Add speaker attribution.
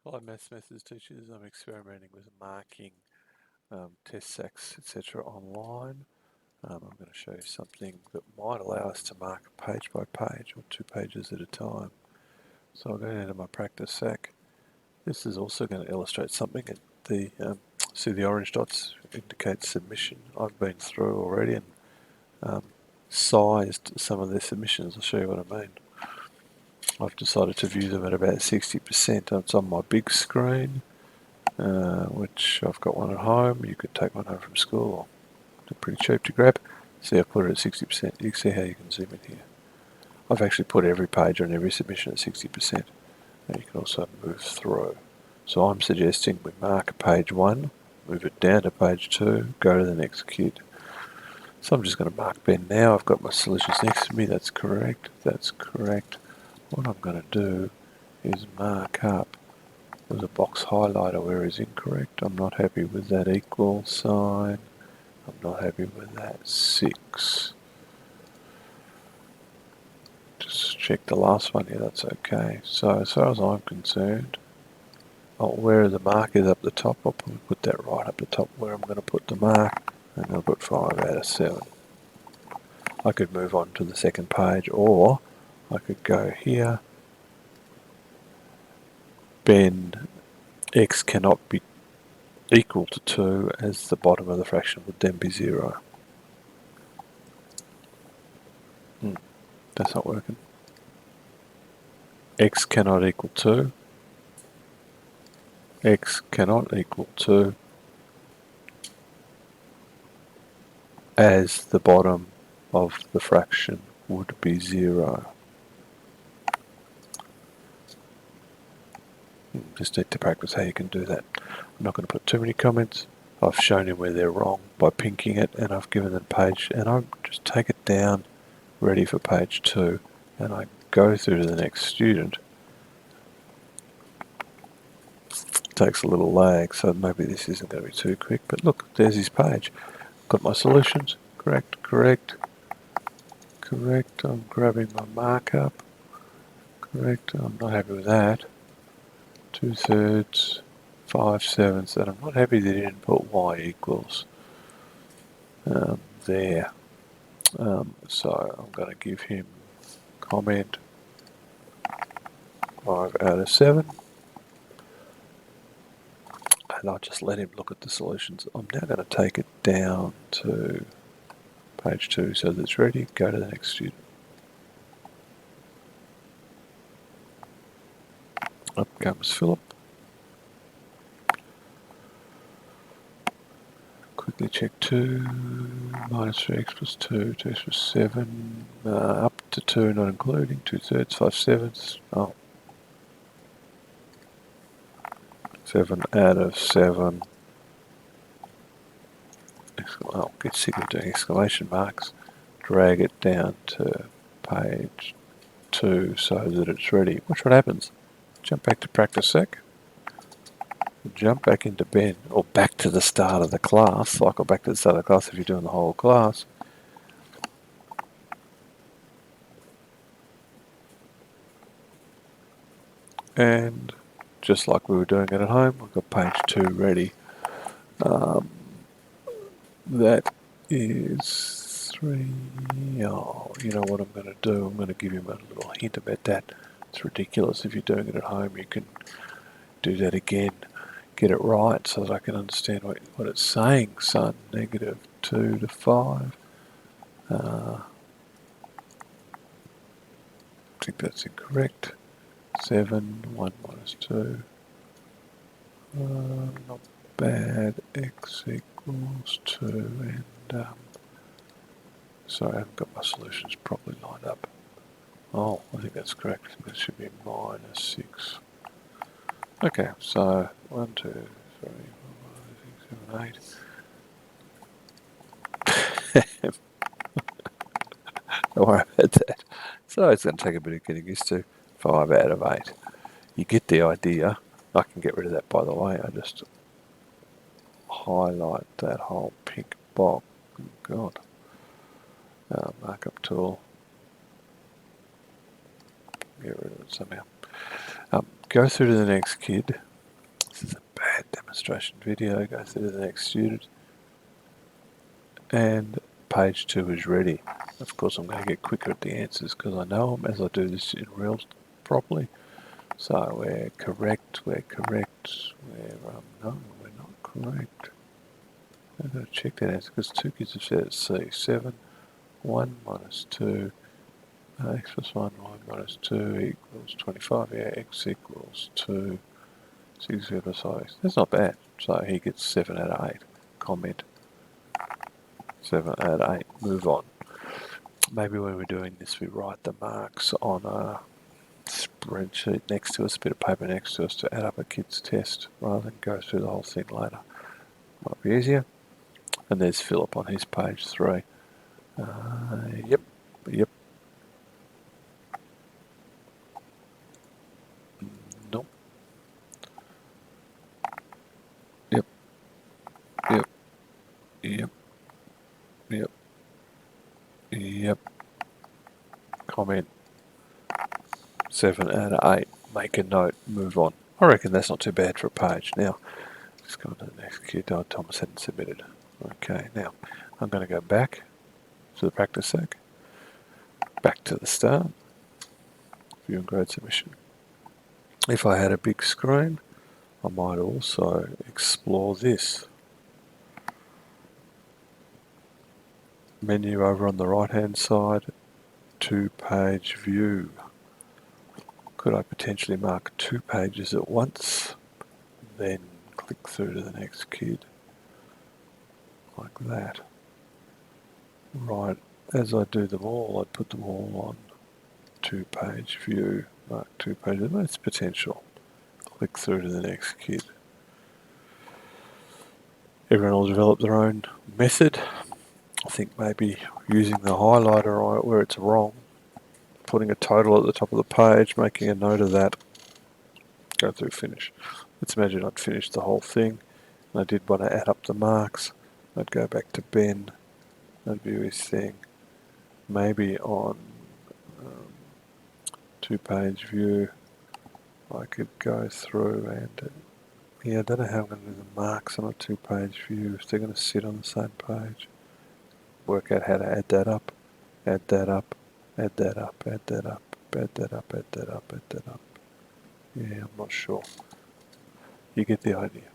Speaker 1: Hello Maths Methods teachers, I'm experimenting with marking test sacks etc. online. I'm going to show you something that might allow us to mark page by page or 2 pages at a time. So I'll go into my practice sack. This is also going to illustrate something. See the orange dots indicate submission. I've been through already and sized some of their submissions. I'll show you what I mean. I've decided to view them at about 60%. It's on my big screen. Which I've got one at home. You could take one home from school. They're pretty cheap to grab. See, I've put it at 60%. You can see how you can zoom in here. I've actually put every page on every submission at 60%. And you can also move through. So I'm suggesting we mark page 1, move it down to page 2, go to the next kid. So I'm just going to mark Ben now. I've got my solutions next to me. That's correct. That's correct. What I'm going to do is mark up. There's a box highlighter where is incorrect. I'm not happy with that equal sign. I'm not happy with that 6. Just check the last one. Yeah, that's okay. So as far as I'm concerned, where the mark is up the top, I'll put that right up the top where I'm going to put the mark, and I'll put 5 out of 7. I could move on to the second page, or I could go here. Ben, x cannot be equal to 2, as the bottom of the fraction would then be 0. That's not working. X cannot equal 2. X cannot equal 2, as the bottom of the fraction would be 0. Just need to practice how you can do that. I'm not going to put too many comments. I've shown you where they're wrong by pinking it, and I've given them page, and I just take it down, ready for page 2, and I go through to the next student. It takes a little lag, so maybe this isn't going to be too quick, but look, there's his page. Got my solutions. Correct, correct, correct. I'm grabbing my markup. Correct, I'm not happy with that. 2/3, 5/7, and I'm not happy that he didn't put y equals there. So I'm going to give him comment 5 out of 7. And I'll just let him look at the solutions. I'm now going to take it down to page 2 so that it's ready. Go to the next student. Up comes Philip. Quickly check 2, minus 3x plus 2, 2x plus 7, up to 2 not including, 2/3, 5/7. Oh. 7 out of 7. I'll get sick of doing exclamation marks. Drag it down to page 2 so that it's ready. Watch what happens. Jump back to practice sec. Jump back into Ben, or back to the start of the class. Cycle back to the start of the class if you're doing the whole class. And just like we were doing it at home, we've got page 2 ready. That is 3. Oh, you know what I'm going to do? I'm going to give you a little hint about that. It's ridiculous. If you're doing it at home, you can do that again. Get it right so that I can understand what it's saying. Son, negative 2 to 5. I think that's incorrect. 7, 1 minus 2. Not bad. X equals 2. And, sorry, I haven't got my solutions properly lined up. Oh, I think that's correct. I think that should be minus 6. Okay, so 1, 2, 3, 4, 5, 6, 7, 8. Don't worry about that. So it's going to take a bit of getting used to. 5 out of 8. You get the idea. I can get rid of that, by the way. I just highlight that whole pink box. Oh, God. Markup tool. Get rid of it somehow. Go through to the next kid. that demonstration video, go through to the next student, and page 2 is ready. Of course, I'm going to get quicker at the answers because I know them as I do this in real properly. So we're correct, no, we're not correct. I've got to check that answer because 2 kids have said it's C. 7, 1 minus 2, x plus 1, y minus 2 equals 25. Yeah, x equals 2, 6 plus 5. That's not bad. So he gets 7 out of 8. Comment. 7 out of 8. Move on. Maybe when we're doing this, we write the marks on a spreadsheet next to us, a bit of paper next to us to add up a kid's test rather than go through the whole thing later. Might be easier. And there's Philip on his page 3. Yep. Nope. Yep. Comment. 7 out of 8. Make a note. Move on. I reckon that's not too bad for a page. Now, let's go on to the next kid. Oh, Thomas hadn't submitted. Okay, now I'm going to go back to the practice sack. Back to the start. View and grade submission. If I had a big screen, I might also explore this. Menu over on the right hand side, 2-page view. Could I potentially mark 2 pages at once, then click through to the next kid, like that. Right, as I do them all, I'd put them all on 2-page view, mark 2 pages, that's potential. Click through to the next kid. Everyone will develop their own method. I think maybe using the highlighter where it's wrong, putting a total at the top of the page, making a note of that, go through finish. Let's imagine I'd finished the whole thing and I did want to add up the marks. I'd go back to Ben, I'd view his thing. Maybe on 2-page view I could go through and yeah, I don't know how I'm going to do the marks on a 2-page view, if they're going to sit on the same page. Work out how to add that up, add that up, add that up, add that up, add that up, add that up, add that up. Yeah, I'm not sure. You get the idea.